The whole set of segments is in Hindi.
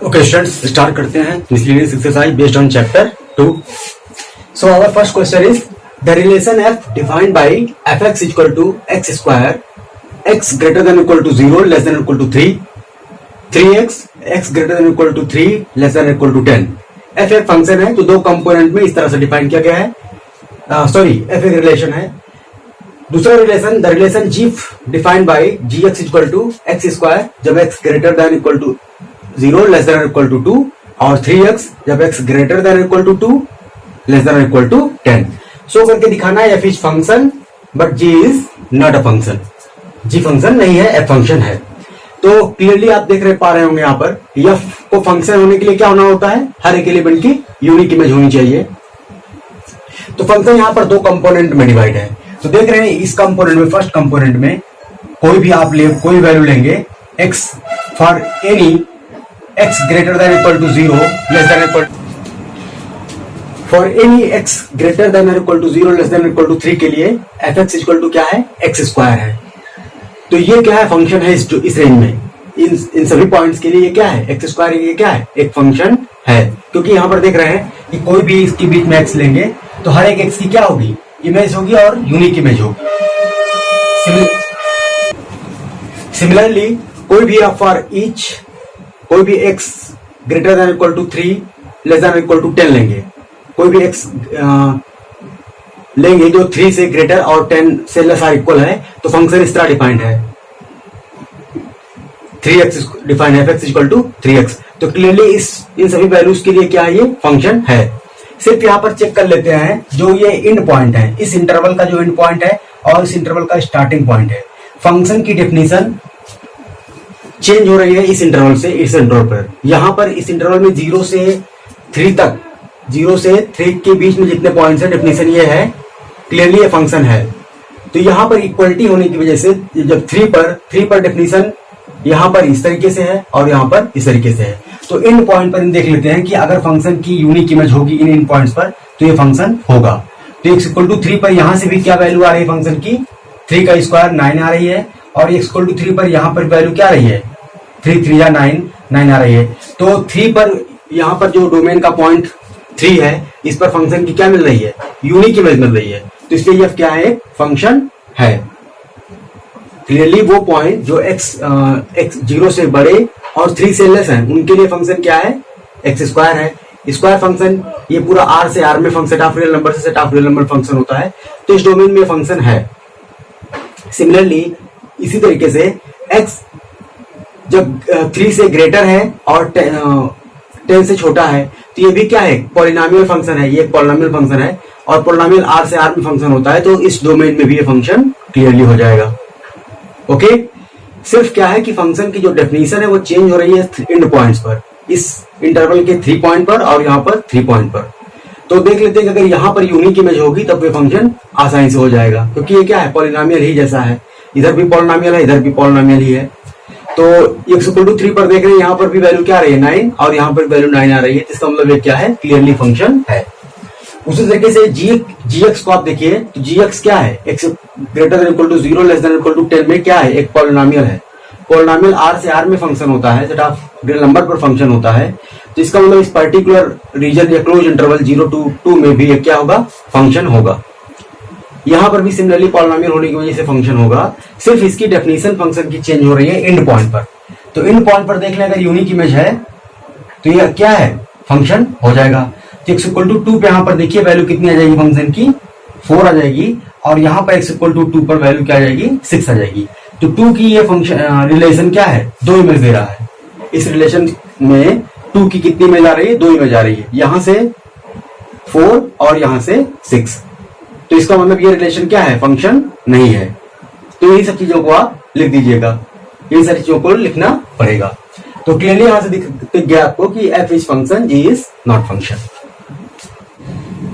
Okay, students, start करते हैं miscellaneous exercise based on chapter 2. So our first question is the relation f defined by fx equal to x square, x greater than equal to 0 less than equal to 3, 3x x greater than equal to 3 less than equal to 10. f एक फंक्शन है तो दो कंपोनेंट में इस तरह से डिफाइन किया गया है. f एक रिलेशन है. दूसरा relation the relation g defined by gx equal to x square जब x greater than equal to 0 less than equal to 2 और 3x जब x greater than equal to 2 less than equal to 10. So करके दिखाना है f is function but g is not a function. g function नहीं है, f फंक्शन है. तो क्लियरली आप देख पा रहे होंगे यहाँ पर f को फंक्शन होने के लिए क्या होना होता है, हर एक एलिमेंट की यूनिक इमेज होनी चाहिए. तो फंक्शन यहाँ पर दो कंपोनेंट में डिवाइड है. तो देख रहे हैं इस कंपोनेंट में, फर्स्ट कंपोनेंट में कोई भी आप कोई वैल्यू लेंगे x for any x greater than equal to 0 less than equal for any x greater than or equal to 0 less than equal to 3 के लिए fx equal to क्या है, x स्क्वायर है. तो ये क्या है, फंक्शन है इस रेंज में. इन सभी पॉइंट्स के लिए ये क्या है, x स्क्वायर. ये क्या है, एक फंक्शन है. क्योंकि यहाँ पर देख रहे हैं कि कोई भी इसके बीच में x लेंगे तो हर एक x की क्या होगी, इमेज होगी और यूनिक इमेज होगी. सिमिलरली कोई भी फॉर ईच कोई भी x greater than equal to 3 less than equal to 10 लेंगे. कोई भी x लेंगे जो 3 से ग्रेटर और 10 से लेस आर इक्वल है तो फंक्शन इस तरह डिफाइंड है. 3x डिफाइंड है, f इक्वल टू 3x. तो क्लियरली इन सभी वैल्यूज के लिए क्या है, ये फंक्शन है. सिर्फ यहाँ पर चेक कर लेते हैं जो ये एंड पॉइंट है, इस इंटरवल का जो एंड पॉइंट है और इस इंटरवल का स्टार्टिंग पॉइंट है. फंक्शन की डेफिनेशन चेंज हो रही है इस इंटरवल से इस इंटरवल पर. यहां पर इस इंटरवल में 0 से 3 तक, 0 से 3 के बीच में जितने पॉइंट्स हैं डेफिनेशन ये है, क्लियरली ये फंक्शन है. तो यहां पर इक्वलिटी होने की वजह से जब 3 पर डेफिनेशन यहां पर इस तरीके से है और यहां पर इस तरीके से है. तो इन पॉइंट पर देख लेते हैं कि अगर फंक्शन की यूनिक इमेज होगी इन पॉइंट्स पर तो ये फंक्शन होगा. तो x इक्वल टू 3 पर यहां से भी क्या वैल्यू आ रही है फंक्शन की, 3 का स्क्वायर 9 आ रही है. और x इक्वल टू 3 पर यहां पर वैल्यू क्या आ रही है, 3 3 या 9 आ रही है. तो 3 पर यहाँ पर जो डोमेन का पॉइंट 3 है इस पर फंक्शन की क्या मिल रही है, यूनिक इमेज मिल रही है. तो इसलिए यह क्या है, फंक्शन है. क्लियरली वो पॉइंट जो x 0 से बड़े और 3 से लेस है उनके लिए फंक्शन क्या है, x स्क्वायर है. स्क्वायर फंक्शन ये पूरा R से R में function, set of real number से set of real number function होता है. तो इस डोमेन में फंक्शन है. सिमिलरली इसी तरीके से x जब 3 से ग्रेटर है और 10 से छोटा है तो ये भी क्या है, पॉलिनोमियल फंक्शन है. ये पॉलिनोमियल फंक्शन है और पॉलिनोमियल R से R में फंक्शन होता है. तो इस डोमेन में भी ये फंक्शन क्लियरली हो जाएगा. ओके. सिर्फ क्या है कि फंक्शन की जो डेफिनेशन है वो चेंज हो रही है एंड पॉइंट्स पर, इस इंटरवल के 3 पॉइंट पर और यहाँ पर 3 पॉइंट पर. तो देख लेते हैं कि अगर यहाँ पर यूनिक इमेज होगी तब ये फंक्शन आसानी से हो जाएगा, क्योंकि ये क्या है, पॉलिनोमियल ही जैसा है. इधर भी पॉलिनोमियल है, इधर भी पॉलिनोमियल ही है. तो x इक्वल टू 3 पर देख रहे हैं यहाँ पर भी वैल्यू क्या आ रही है, 9, और यहाँ पर वैल्यू 9 आ रही है. इसका मतलब ये क्या है, क्लियरली फंक्शन है. उसी तरीके से gx को आप देखिए तो gx क्या है, x greater than equal to 0 less than equal to 10 में क्या है, एक पॉलिनोमियल है. पॉलिनोमियल R से R में फंक्शन होता है, सेट ऑफ रियल नंबर पर फंक्शन होता है. तो इसका मतलब इस पर्टिकुलर रीजन या क्लोज इंटरवल 0 to 2 में भी क्या होगा, फंक्शन होगा. यहां पर भी सिमिलरली पॉलिनोमियल होने की वजह से फंक्शन होगा. सिर्फ इसकी डेफिनेशन फंक्शन की चेंज हो रही है एंड पॉइंट पर. तो एंड पॉइंट पर देख लें अगर यूनिक इमेज है तो यह क्या है, फंक्शन हो जाएगा. तो x इक्वल टू 2 पे यहाँ पर देखिए वैल्यू कितनी आ जाएगी फंक्शन की, 4 आ जाएगी. और यहाँ पर x इक्वल टू 2 पर वैल्यू क्या आ जाएगी, 6 आ जाएगी. तो 2 की ये फंक्शन रिलेशन क्या है, 2 इमेज दे रहा है. इस रिलेशन में 2 की कितनी इमेज आ रही है, 2 इमेज आ रही है. यहां से 4 और यहां से 6. तो इसका मतलब ये रिलेशन क्या है, फंक्शन नहीं है. तो यही सब चीजों को आप लिख दीजिएगा, ये सारी चीजों को लिखना पड़ेगा. तो क्लियरली यहां से दिख गया आपको कि f is function, g is not function.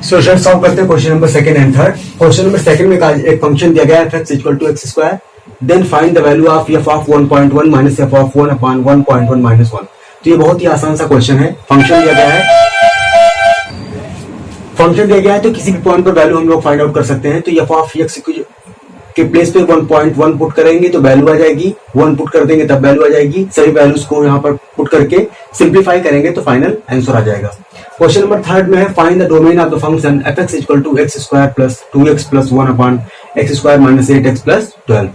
So students solve करते हैं question number 2 and 3. Question number 2 में एक फंक्शन दिया गया है f equal to x square, then find the value of f of 1.1 minus f of 1 upon 1.1 minus 1. तो ये बहुत ही आसान सा क्वेश्चन है. फंक्शन दिया गया है, तो किसी भी पॉइंट पर वैल्यू हम लोग फाइंड आउट कर सकते हैं. तो f ऑफ x कि प्लेस पे 1.1 पुट करेंगे तो वैल्यू आ जाएगी, 1 पुट कर देंगे तब वैल्यू आ जाएगी। सभी वैल्यूज को यहाँ पर पुट करके सिंप्लीफाई करेंगे तो फाइनल आंसर आ जाएगा। क्वेश्चन नंबर 3 में है find the domain of the function f(x) = x² + 2x + 1/x² - 8x + 12।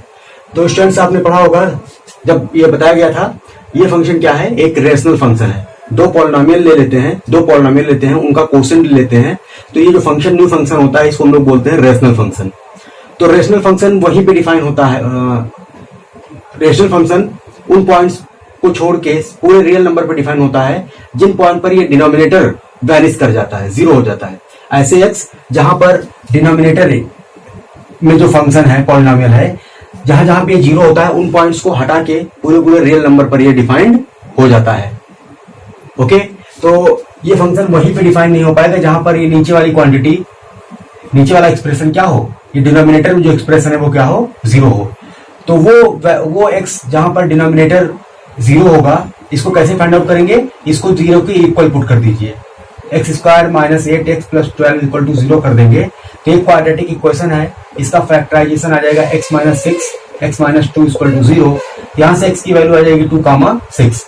तो स्टूडेंट्स आपने पढ़ा होगा जब ये बताया गया था, ये फंक्शन क्या है, एक रेशनल फंक्शन है। दो पॉलिनोमियल ले लेते हैं, उनका कोसेंट लेते हैं, तो ये जो फंक्शन न्यू फंक्शन होता है इसको हम लोग बोलते हैं रेशनल फंक्शन। तो रेशनल फंक्शन वहीं पे डिफाइन होता है। रेशनल फंक्शन उन पॉइंट्स को छोड़ के पूरे रियल नंबर पे डिफाइन होता है जिन पॉइंट पर ये डिनोमिनेटर वैनिश कर जाता है, जीरो हो जाता है। ऐसे एक्स जहां पर डिनोमिनेटर में जो फंक्शन है पॉलिनोमियल है, जहां जहां पे जीरो होता है उन पॉइंट्स को हटा के पूरे रियल नंबर पर ये डिफाइंड हो जाता है। ओके, तो ये फंक्शन वहीं पे डिफाइन नहीं हो पाएगा जहां पर ये नीचे वाली क्वांटिटी, नीचे वाला एक्सप्रेशन क्या हो, ये डिनोमिनेटर में जो एक्सप्रेशन है वो क्या हो, जीरो हो। तो वो एक्स जहां पर डिनोमिनेटर जीरो होगा, इसको कैसे फाइंड आउट करेंगे, इसको जीरो के इक्वल पुट कर दीजिए, x² - 8x + 12 = 0 कर देंगे तो एक क्वाड्रेटिक इक्वेशन है, इसका फैक्टराइजेशन आ जाएगा x - 6 x - 2 = 0। यहां से x की वैल्यू आ जाएगी 2, 6।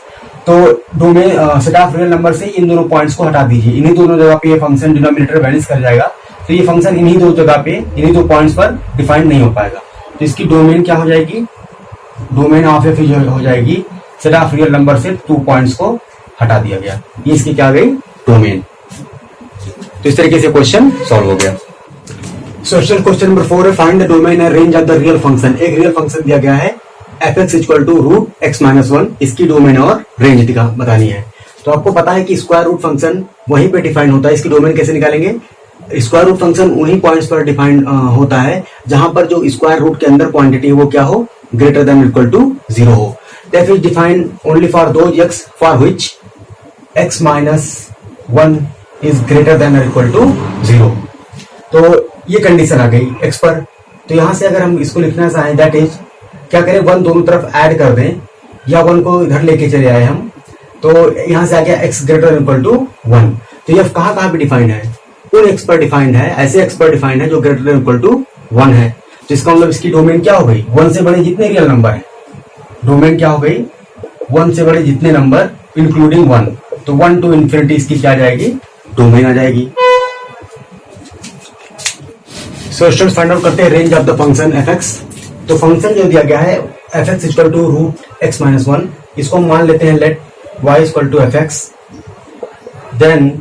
तो domain set of real number से इन दोनों पॉइंट्स को हटा दीजिए, इन्हीं दोनों जगह पे ये फंक्शन डिनोमिनेटर वैनिश कर जाएगा, तो ये फंक्शन इन्हीं दो जगह पे, इन्हीं दो पॉइंट्स पर डिफाइन नहीं हो पाएगा। तो इसकी डोमेन क्या हो जाएगी, डोमेन ऑफ एफ हो जाएगी, सेट ऑफ रियल नंबर से 2 पॉइंट्स को हटा दिया गया, ये इसकी क्या गई, डोमेन। तो इस तरीके से क्वेश्चन सॉल्व हो गया। सोशल क्वेश्चन नंबर 4 है find the domain and range of the real function. एक रियल फंक्शन दिया गया है f(x) = √x-1, इसकी डोमेन और रेंज बतानी है। तो आपको पता है कि स्क्वायर रूट फंक्शन वहीं पे डिफाइन होता है, इसकी डोमेन कैसे निकालेंगे, स्क्वायर रूट फंक्शन उन्हीं पॉइंट्स पर डिफाइन होता है जहां पर जो स्क्वायर रूट के अंदर क्वांटिटी है वो क्या हो, ग्रेटर देन इक्वल टू 0 हो। That is defined only for those x for which x - 1 is greater than equal to 0। तो ये कंडीशन आ गई x पर। तो यहां से अगर हम इसको लिखना चाहें, दैट इज क्या करें, 1 दोनों तरफ ऐड कर दें या 1 को इधर लेके चले आए हम, तो यहां से आ गया x ग्रेटर इक्वल टू 1। तो ये कहां पे डिफाइंड है, उन x पर डिफाइंड है, ऐसे x पर डिफाइंड है जो ग्रेटर इक्वल टू 1 है। तो इसका मतलब इसकी डोमेन क्या हो गई, 1 से बड़े जितने रियल नंबर है, डोमेन क्या हो गई, 1 से बड़े जितने नंबर इंक्लूडिंग 1, तो 1 to ∞ इसकी क्या जाएगी, डोमेन आ जाएगी। सो स्टूडेंट्स फाइंड आउट करते हैं range of the function f(x). तो फंक्शन जो दिया गया है f(x) = √x-1, इसको हम मान लेते हैं let y = f(x), then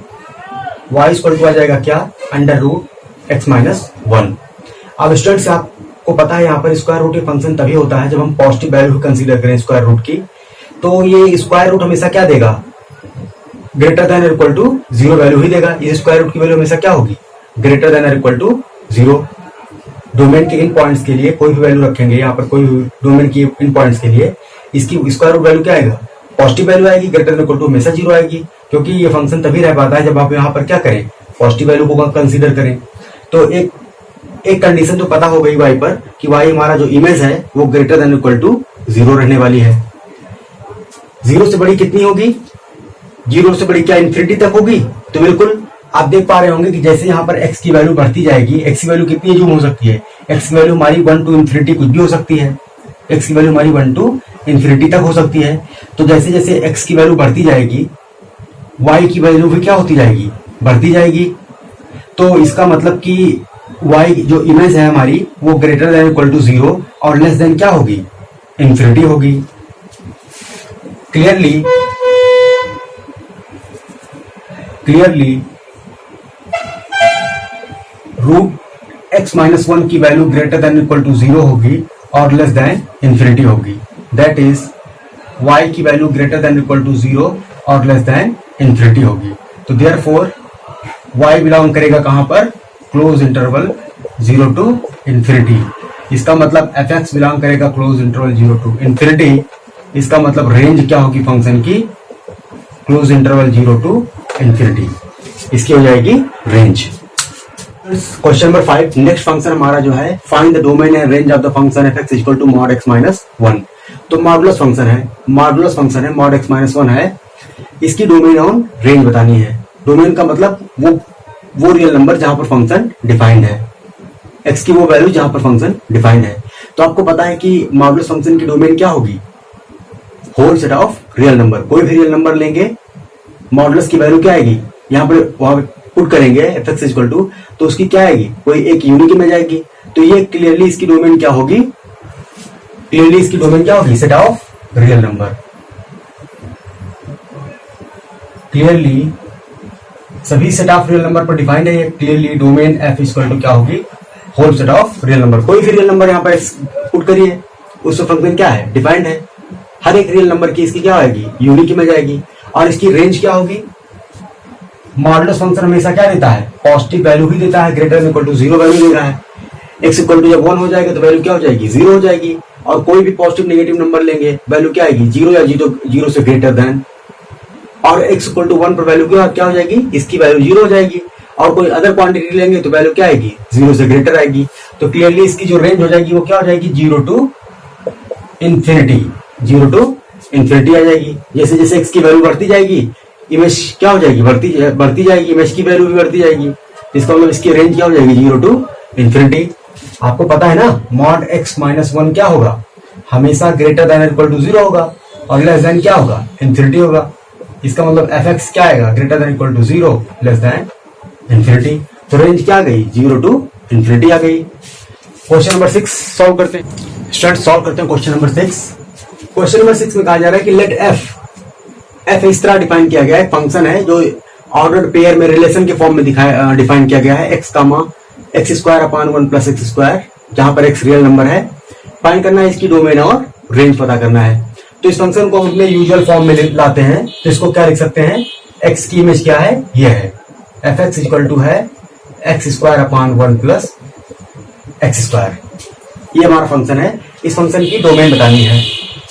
y = आ जाएगा क्या, √x-1। अब स्टूडेंट्स आपको पता है यहाँ पर स्क्वायर रूट फंक्शन तभी होता है जब हम पॉजिटिव वैल्यू कंसीडर करें स्क्वायर रूट की। तो ये स्क्वायर रूट हमेशा क्या देगा, greater than equal to 0 value ही देगा। इस स्क्वायर रूट की वैल्यू हमेशा क्या होगी, greater than equal to 0। Domain के इन पॉइंट्स के लिए कोई भी वैल्यू रखेंगे, यहाँ पर कोई डोमेन की इन पॉइंट्स के लिए इसकी स्क्वायर रूट वैल्यू क्या आएगा, पॉजिटिव वैल्यू आएगी, ग्रेटर देन इक्वल टू हमेशा 0 आएगी, क्योंकि ये फंक्शन तभी रह पाता है जब आप यहाँ पर क्या करें, पॉजिटिव वैल्यू को कंसीडर करें। तो एक कंडीशन तो पता हो गई y पर कि y हमारा जो इमेज है वो ग्रेटर देन इक्वल टू 0 रहने वाली है। 0 से बड़ी कितनी होगी, 0 से बड़ी क्या इन्फिनिटी तक होगी। तो बिल्कुल आप देख पा रहे होंगे कि जैसे यहाँ पर x की वैल्यू बढ़ती जाएगी, x की वैल्यू कितनी जूम हो सकती है, x की वैल्यू हमारी 1 to ∞ कुछ भी हो सकती है, x की वैल्यू हमारी 1 to ∞ तक हो सकती है। तो जैसे जैसे x की वैल्यू बढ़ती जाएगी, y की वैल्यू भी क्या होती जाएगी, बढ़ती जाएगी। तो इसका मतलब कि y जो इमेज है हमारी वो ग्रेटर देन इक्वल टू 0 और लेस देन क्या होगी, इन्फिनिटी होगी। क्लियरली √x-1 की value greater than equal to 0 होगी और लेस देन इन्फिनिटी होगी। दैट इज y की value greater than equal to 0 और लेस देन इन्फिनिटी होगी। तो देयरफॉर y बिलोंग करेगा कहां पर, क्लोज इंटरवल 0 to ∞। इसका मतलब f(x) बिलोंग करेगा क्लोज इंटरवल 0 to ∞। इसका मतलब रेंज क्या होगी फंक्शन की, क्लोज इंटरवल 0 to ∞। इसकी हो जाएगी range. Question number 5, next function हमारा जो है find the domain and range of the function f(x) = mod x-1। तो मॉडुलस फंक्शन है, mod x-1 है, इसकी डोमेन और रेंज बतानी है। डोमेन का मतलब वो रियल नंबर जहां पर फंक्शन डिफाइंड है, x की वो वैल्यू जहां पर फंक्शन डिफाइंड है। तो आपको पता है कि मॉडुलस फंक्शन की डोमेन क्या होगी, whole set of real number. कोई भी रियल नंबर लेंगे, मॉडुलस की वैल्यू क्या आएगी, यहाँ पर वहां पुट करेंगे एफ एक्स इक्वल टू, तो उसकी क्या आएगी, कोई एक यूनिक में जाएगी। तो ये क्लियरली इसकी डोमेन क्या होगी, क्लियरली इसकी डोमेन क्या होगी, set of real number. Clearly सभी सेट ऑफ रियल नंबर पर डिफाइंड है ये। Clearly domain f equal to क्या होगी, whole set of real number. कोई भी रियल नंबर यहाँ पर पुट करिए, उसका फंक्शन क्या है, डिफाइंड है। हर एक रियल नंबर की इसकी क्या आएगी, यूनिक में जाएगी। और इसकी रेंज क्या होगी, मॉडुलस फंक्शन हमेशा क्या देता है, पॉजिटिव वैल्यू ही देता है, greater than equal to 0 value दे रहा है। एक्स इक्वल टू जब 1 हो जाएगा तो वैल्यू क्या हो जाएगी, 0 हो जाएगी। और कोई भी पॉजिटिव नेगेटिव नंबर लेंगे वैल्यू क्या आएगी, 0 या 0 से ग्रेटर देन। और एक्स इक्वल टू 1 पर वैल्यू क्या हो जाएगी, इसकी वैल्यू 0 हो जाएगी। और कोई अदर क्वांटिटी लेंगे तो वैल्यू क्या आएगी, 0 से ग्रेटर आएगी। तो क्लियरली इसकी जो रेंज हो जाएगी वो क्या हो जाएगी, 0 टू इन्फिनिटी, 0 टू इन्फिनिटी आ जाएगी। जैसे जैसे एक्स की वैल्यू बढ़ती जाएगी, इमेज क्या हो जाएगी, बढ़ती जाएगी, इमेज की वैल्यू भी बढ़ती जाएगी। इसका मतलब इसकी रेंज क्या हो जाएगी, 0 टू इन्फिनिटी। आपको पता है ना, मॉड x माइनस 1 क्या होगा, हमेशा ग्रेटर देन इक्वल टू 0 होगा, और लेस देन क्या होगा, इन्फिनिटी होगा। इसका मतलब एफ एक्स क्या आएगा, greater than equal to 0, less than infinity. तो रेंज क्या आ गई, 0 टू इन्फिनिटी आ गई। क्वेश्चन नंबर 6 सॉल्व करते हैं। स्टार्ट सॉल्व करते हैं क्वेश्चन नंबर 6। क्वेश्चन नंबर 6 में कहा जा रहा है कि लेट एफ इस तरह डिफाइन किया गया है, फंक्शन है जो ऑर्डर्ड पेयर में रिलेशन के फॉर्म में डिफाइन किया गया है, x comma x square upon 1 plus x square, जहां पर एक्स रियल नंबर है। फाइंड करना है इसकी डोमेन और रेंज पता करना है। तो इस फंक्शन को हम अपने यूजुअल फॉर्म में लाते हैं, तो इसको क्या लिख सकते हैं, एक्स की इमेज क्या है, ये है एफ एक्स इक्वल टू है x square upon 1 plus x square. ये हमारा फंक्शन है। इस फंक्शन की डोमेन बतानी है,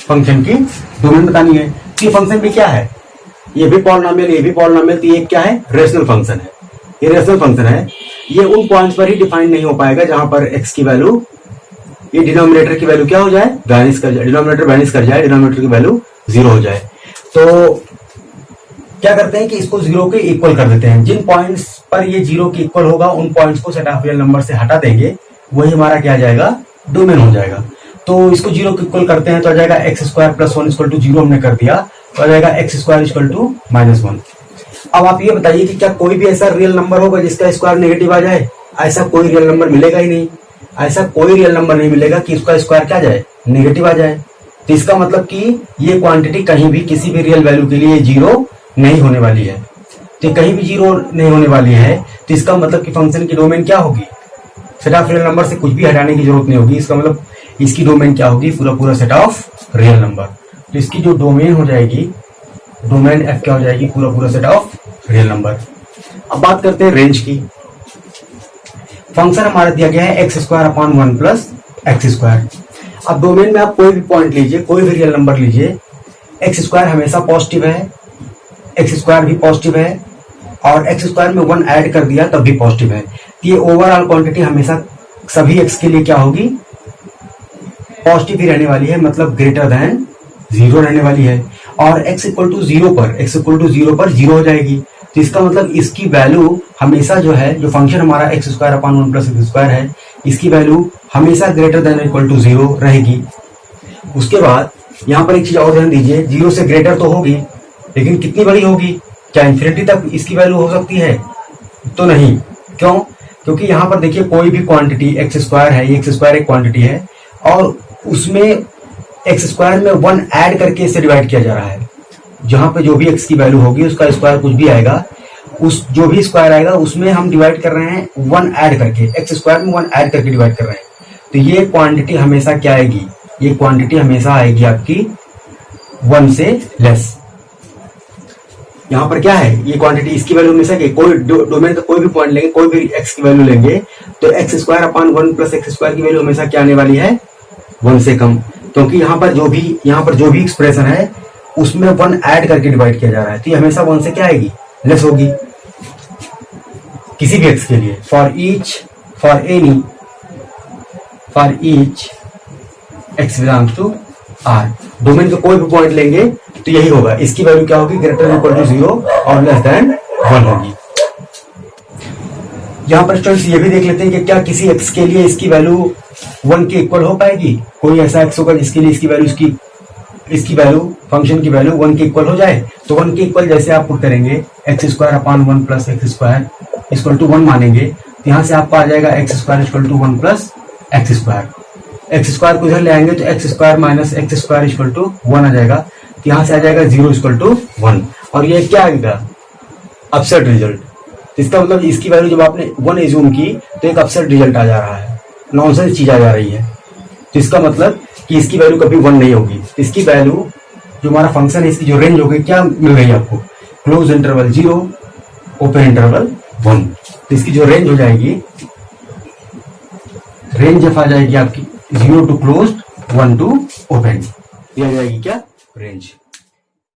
फंक्शन की डोमेन बतानी है। ये फंक्शन भी क्या है, ये भी पॉलिनोमियल, ये भी पॉलिनोमियल, तो ये क्या है, रेशनल फंक्शन है। ये रेशनल फंक्शन है। ये उन पॉइंट्स पर ही डिफाइन नहीं हो पाएगा जहां पर एक्स की वैल्यू, ये डिनोमिनेटर की वैल्यू क्या हो जाए, वैनिश कर जाए, डिनोमिनेटर वैनिश कर जाए, डिनोमिनेटर की वैल्यू 0 हो जाए। तो क्या करते हैं कि इसको 0 के इक्वल कर देते हैं। जिन पॉइंट्स पर ये 0 के इक्वल होगा उन पॉइंट्स को सेट ऑफ रियल नंबर से हटा देंगे, वही हमारा क्या आ जाएगा, डोमेन हो जाएगा। तो इसको 0 के इक्वल करते हैं तो आ जाएगा x square plus 1 equal to 0 हमने कर दिया, तो आ जाएगा एक्स स्क्वायर इक्वल टू -1। अब आप ये बताइए कि क्या कोई भी ऐसा रियल नंबर होगा जिसका स्क्वायर नेगेटिव आ जाए? ऐसा कोई रियल नंबर मिलेगा ही नहीं। ऐसा कोई रियल नंबर नहीं मिलेगा कि इसका स्क्वायर क्या जाए, नेगेटिव आ जाए। तो इसका मतलब कि ये क्वांटिटी कहीं भी किसी भी रियल वैल्यू के लिए 0 नहीं होने वाली है। तो कहीं भी 0 नहीं होने वाली है, तो इसका मतलब कि फंक्शन की डोमेन क्या होगी, सेट ऑफ रियल नंबर से कुछ भी हटाने की जरूरत नहीं होगी। इसका मतलब इसकी डोमेन क्या होगी, पूरा सेट ऑफ रियल नंबर। तो इसकी जो डोमेन हो जाएगी, डोमेन एफ क्या हो जाएगी, पूरा सेट ऑफ रियल नंबर। अब बात करते हैं रेंज की। फंक्शन हमारा दिया गया है x square upon 1 plus x square. अब डोमेन में आप कोई भी पॉइंट लीजिए, कोई भी रियल नंबर लीजिए, एक्स स्क्वायर हमेशा पॉजिटिव है, एक्स स्क्वायर भी पॉजिटिव है, और एक्स स्क्वायर में 1 ऐड कर दिया तब भी पॉजिटिव है। ये ओवरऑल क्वांटिटी हमेशा सभी एक्स के लिए क्या होगी, पॉजिटिव ही रहने वाली है, मतलब ग्रेटर देन 0 रहने वाली है। और x इक्वल टू 0 पर 0 हो जाएगी। तो इसका मतलब इसकी वैल्यू हमेशा जो है, जो फंक्शन हमारा x square upon 1 plus x square है, इसकी वैल्यू हमेशा ग्रेटर देन इक्वल टू 0 रहेगी। उसके बाद यहाँ पर एक चीज और ध्यान दीजिए, 0 से ग्रेटर तो होगी, लेकिन कितनी बड़ी होगी, क्या इन्फिनिटी तक इसकी वैल्यू हो सकती है? तो नहीं। क्यों? क्योंकि यहाँ पर देखिए कोई भी क्वांटिटी एक्स स्क्वायर है, एक्स स्क्वायर एक क्वांटिटी है, और उसमें एक्स स्क्वायर में 1 ऐड करके इसे डिवाइड किया जा रहा है। जहां पे जो भी एक्स की वैल्यू होगी उसका स्क्वायर कुछ भी आएगा, उस जो भी स्क्वायर आएगा उसमें हम डिवाइड कर रहे हैं 1 ऐड करके, एक्स स्क्वायर में 1 ऐड करके डिवाइड कर रहे हैं। तो ये क्वांटिटी हमेशा क्या आएगी, ये क्वांटिटी हमेशा आएगी आपकी 1 से लेस। यहाँ पर क्या है, ये क्वांटिटी, इसकी वैल्यू हमेशा कोई डोमेन का कोई भी पॉइंट लेंगे, कोई भी एक्स की वैल्यू लेंगे, तो x square upon 1 plus x square की वैल्यू हमेशा क्या आने वाली है, 1 से कम। क्योंकि यहाँ पर जो भी एक्सप्रेशन है उसमें 1 ऐड करके डिवाइड किया जा रहा है, तो ये हमेशा 1 से क्या आएगी, लेस होगी किसी भी एक्स के लिए। For each x belongs to R, domain का कोई भी पॉइंट लेंगे तो यही होगा, इसकी वैल्यू क्या होगी, ग्रेटर देन इक्वल टू 0 और लेस देन 1 होगी। यहाँ पर स्टूडेंट्स ये भी देख लेते हैं कि क्या किसी x के लिए इसकी वैल्यू 1 के इक्वल हो पाएगी। कोई ऐसा x होगा जिसके लिए इसकी वैल्यू फंक्शन की वैल्यू 1 के इक्वल हो जाए। तो 1 के इक्वल जैसे आप पुट करेंगे x square upon 1 plus x square equal to 1 मानेंगे, तो यहाँ से आपको आ जाएगा x square equal to 1 plus x square. X square को इधर ले आएंगे तो x square minus x square equal to 1 आ जाएगा। तो यहाँ से आ जाएगा 0 इक्वल टू 1। और ये क्या आएगा, अपसेट रिजल्ट। इसका मतलब इसकी वैल्यू जब आपने 1 एज्यूम की तो एक अपसेट रिजल्ट आ जा रहा है, नॉनसेंस चीज आ जा रही है। तो इसका मतलब कि इसकी वैल्यू कभी 1 नहीं होगी। इसकी वैल्यू जो हमारा फंक्शन है इसकी जो रेंज होगी क्या मिल गई आपको, क्लोज इंटरवल 0 ओपन इंटरवल 1। तो इसकी जो रेंज हो जाएगी, रेंज आ जाएगी आपकी 0 टू क्लोज 1 टू ओपन, ये आ जाएगी क्या रेंज।